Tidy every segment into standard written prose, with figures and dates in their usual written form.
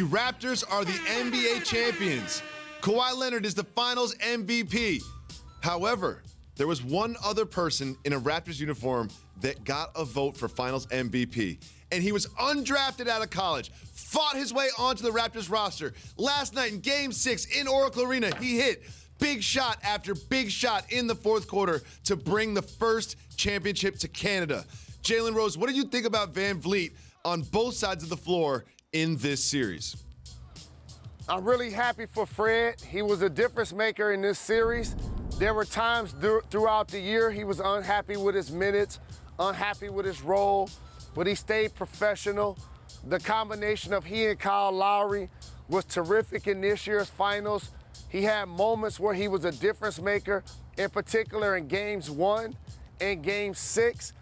The Raptors are the NBA champions. Kawhi Leonard is the finals MVP. However, there was one other person in a Raptors uniform that got a vote for finals MVP. And he was undrafted out of college, fought his way onto the Raptors roster. Last night in Game 6 in Oracle Arena, he hit big shot after big shot in the fourth quarter to bring the first championship to Canada. Jalen Rose, what do you think about Van Vleet on both sides of the floor in this series? I'm really happy for Fred. He was a difference maker in this series. There were times throughout the year he was unhappy with his minutes, unhappy with his role, but he stayed professional. The combination of he and Kyle Lowry was terrific in this year's finals. He had moments where he was a difference maker, in particular in Games 1 and Game 6.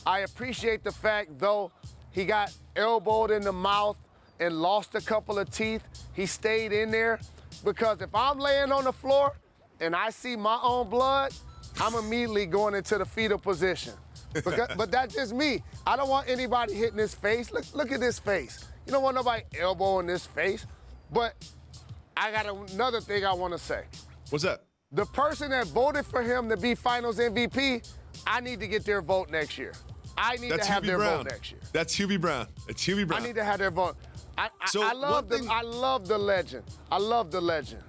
I appreciate the fact, though, he got elbowed in the mouth and lost a couple of teeth. He stayed in there because if I'm laying on the floor and I see my own blood, I'm immediately going into the fetal position. But that's just me. I don't want anybody hitting his face. Look at this face. You don't want nobody elbowing this face. But I got another thing I want to say. What's that? The person that voted for him to be finals MVP, I need to get their vote next year. I need to have their vote next year. That's Hubie Brown. It's Hubie Brown. I need to have their vote. I love the legend. I love the legend.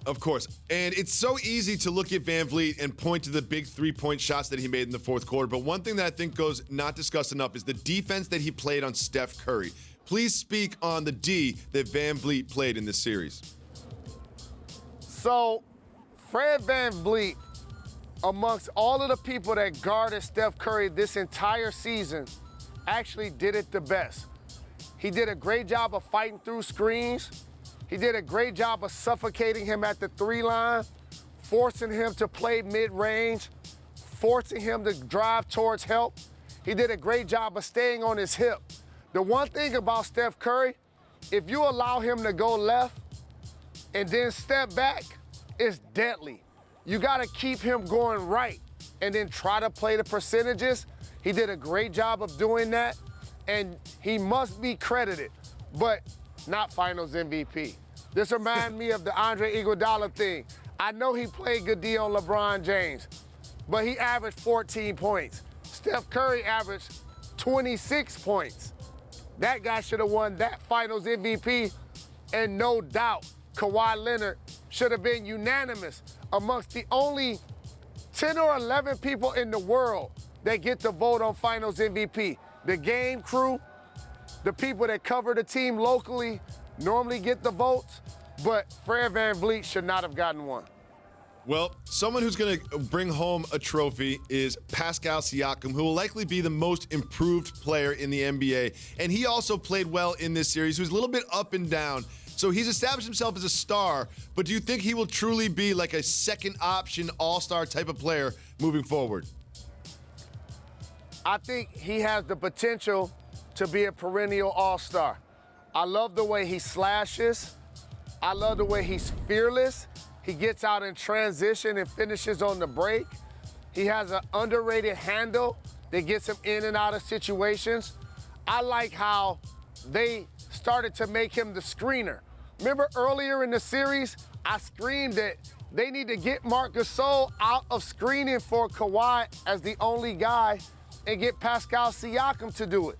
Of course. And it's so easy to look at Van Vleet and point to the big three-point shots that he made in the fourth quarter. But one thing that I think goes not discussed enough is the defense that he played on Steph Curry. Please speak on the D that Van Vleet played in this series. So, Fred Van Vleet, amongst all of the people that guarded Steph Curry this entire season, actually did it the best. He did a great job of fighting through screens. He did a great job of suffocating him at the three line, forcing him to play mid-range, forcing him to drive towards help. He did a great job of staying on his hip. The one thing about Steph Curry, if you allow him to go left and then step back, it's deadly. You got to keep him going right and then try to play the percentages. He did a great job of doing that, and he must be credited, but not finals MVP. This reminds me of the Andre Iguodala thing. I know he played good D on LeBron James, but he averaged 14 points. Steph Curry averaged 26 points. That guy should have won that finals MVP, and no doubt Kawhi Leonard should have been unanimous amongst the only 10 or 11 people in the world that get to vote on finals MVP. The game crew, the people that cover the team locally normally get the votes, but Fred Van Vleet should not have gotten one. Well, someone who's going to bring home a trophy is Pascal Siakam, who will likely be the most improved player in the NBA. And he also played well in this series. He was a little bit up and down. So he's established himself as a star, but do you think he will truly be like a second option all-star type of player moving forward? I think he has the potential to be a perennial all-star. I love the way he slashes. I love the way he's fearless. He gets out in transition and finishes on the break. He has an underrated handle that gets him in and out of situations. I like how they started to make him the screener. Remember earlier in the series, I screamed that they need to get Marc Gasol out of screening for Kawhi as the only guy and get Pascal Siakam to do it.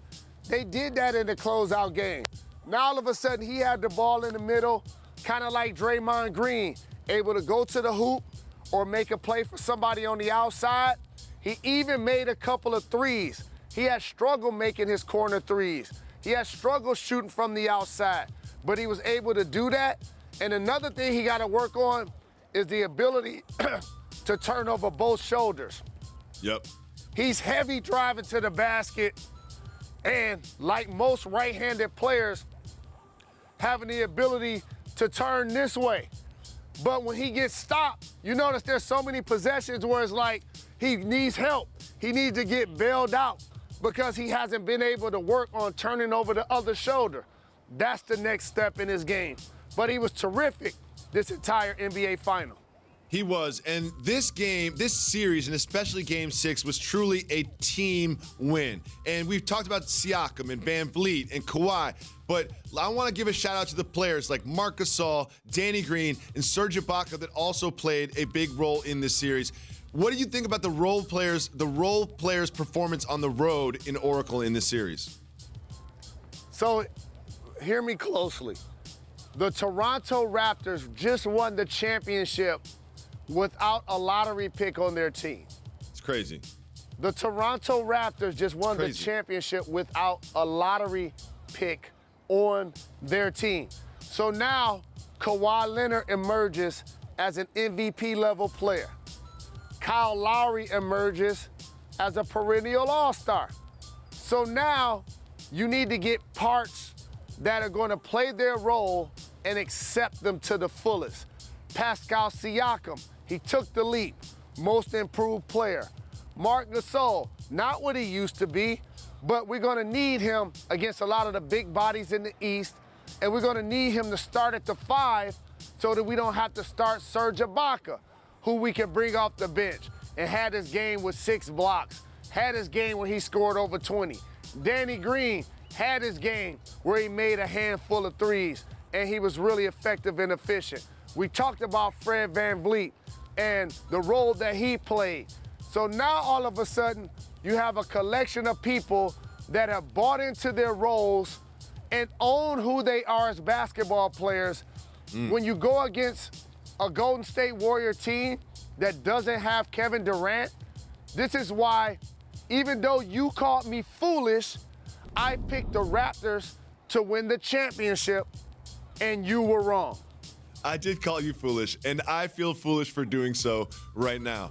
They did that in the closeout game. Now all of a sudden he had the ball in the middle, kind of like Draymond Green, able to go to the hoop or make a play for somebody on the outside. He even made a couple of threes. He had struggled making his corner threes. He had struggled shooting from the outside, but he was able to do that. And another thing he got to work on is the ability to turn over both shoulders. Yep. He's heavy driving to the basket, and like most right-handed players, having the ability to turn this way. But when he gets stopped, you notice there's so many possessions where it's like he needs help. He needs to get bailed out because he hasn't been able to work on turning over the other shoulder. That's the next step in his game. But he was terrific this entire NBA final. He was, and this game, this series, and especially Game 6, was truly a team win. And we've talked about Siakam and Van Vleet and Kawhi, But I want to give a shout out to the players like Marc Gasol, Danny Green, and Serge Ibaka that also played a big role in this series. What do you think about the role players' performance on the road in Oracle in this series? So, hear me closely. The Toronto Raptors just won the championship without a lottery pick on their team. It's crazy. The Toronto Raptors just won the championship without a lottery pick on their team. So now Kawhi Leonard emerges as an MVP level player. Kyle Lowry emerges as a perennial all-star. So now you need to get parts that are going to play their role and accept them to the fullest. Pascal Siakam, he took the leap, most improved player. Marc Gasol, not what he used to be, but we're going to need him against a lot of the big bodies in the East, and we're going to need him to start at the 5 so that we don't have to start Serge Ibaka, who we can bring off the bench and had his game with 6 blocks, had his game when he scored over 20. Danny Green had his game where he made a handful of threes, and he was really effective and efficient. We talked about Fred VanVleet and the role that he played. So now all of a sudden, you have a collection of people that have bought into their roles and own who they are as basketball players. When you go against a Golden State Warrior team that doesn't have Kevin Durant, this is why, even though you called me foolish, I picked the Raptors to win the championship, and you were wrong. I did call you foolish, and I feel foolish for doing so right now.